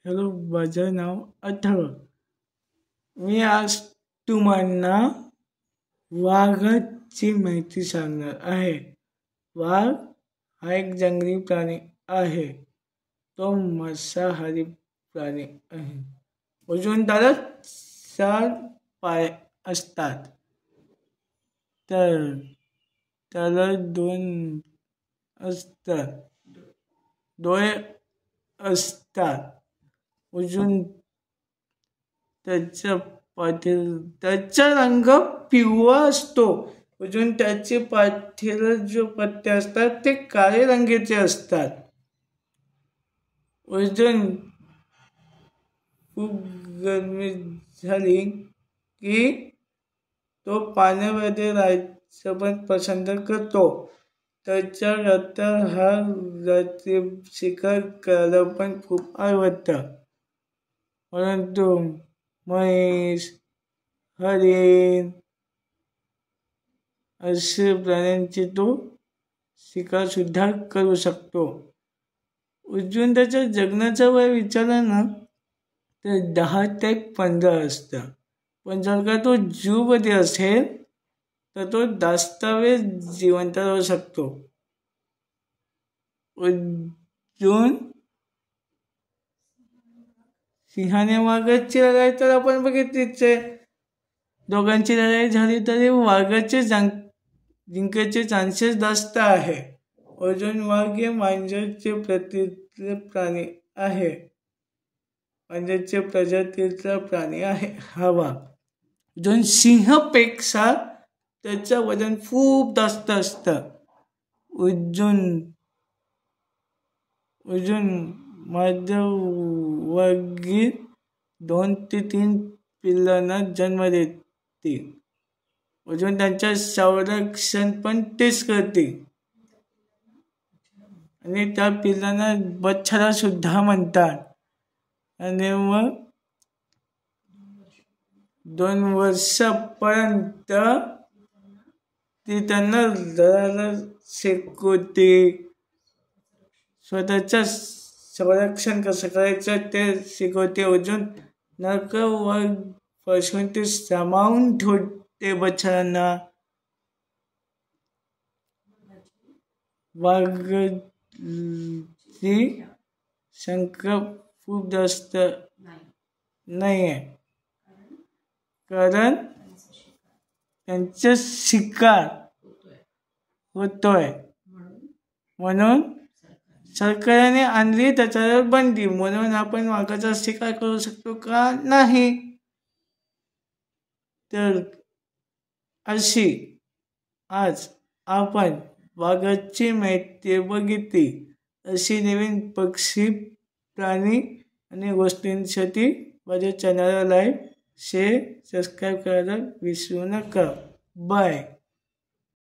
Hello, माझं नाव अथर्व. मी आज तुम्हाला वाघाची माहिती सांगणार आहे. वाघ हा एक जंगली प्राणी आहे. तो मांसाहारी प्राणी आहे. अजून त्याला 4 पाय असतात. तर त्याला 2 असतात, डोळे असतात. अजून त्याचा रंग पिवळा असतो. अजून त्याचे पाठीला जो पट्टे असतात ते काळे रंगाचे असतात. अजून खूप गरमी झाली की तो पाण्यामध्ये राहायचं पण पसंत करतो. त्याच्याकरता हा रात्री शिकार करायला पण खूप आवडतं. परंतु म्हैस, हरिण असे प्राण्यांची तो शिकार सुद्धा करू शकतो. अजून त्याच्या जगण्याचा वय विचारला ना तर 10 ते 15 असतं. पण जर का तो जूमध्ये असेल तर तो जास्त वेळ जिवंत राहू शकतो. अजून सिंहाने वाघाची लढाई तर आपण बघितलीच आहे. दोघांची लढाई झाली तरी वाघाचे जिंकायचे चान्सेस जास्त आहे. अजून वाघ हे मांजरचे प्रजातीतले प्राणी आहे. मांजरचे प्रजातीतला प्राणी आहे हा वाघ. अजून सिंहापेक्षा त्याचं वजन खूप जास्त असतं. अजून माझ्या वाघीण 2 ते 3 पिल्लांना जन्म देते. अजून त्यांचं संरक्षण पण तेच करते. आणि त्या पिल्लांना बछडा सुद्धा म्हणतात. आणि मग 2 वर्षापर्यंत ती त्यांना लढायला शिकवते. स्वतःचं संरक्षण कसं करायचं ते शिकवते. अजून नरक वाघ पासून ते सांभाळून ठेवते बछड्यांना. वाघाची संख्या खूप जास्त नाही आहे. कारण त्यांचा शिकार होतोय. म्हणून सरकारने आणली त्याच्यावर बंदी. म्हणून आपण वाघाचा शिकार करू शकतो का? नाही. तर अशी आज आपण वाघाची माहिती बघितली. अशी नवीन पक्षी, प्राणी आणि गोष्टींसाठी माझ्या चॅनलला लाईक, शेअर, सबस्क्राईब करायला विसरू नका. बाय.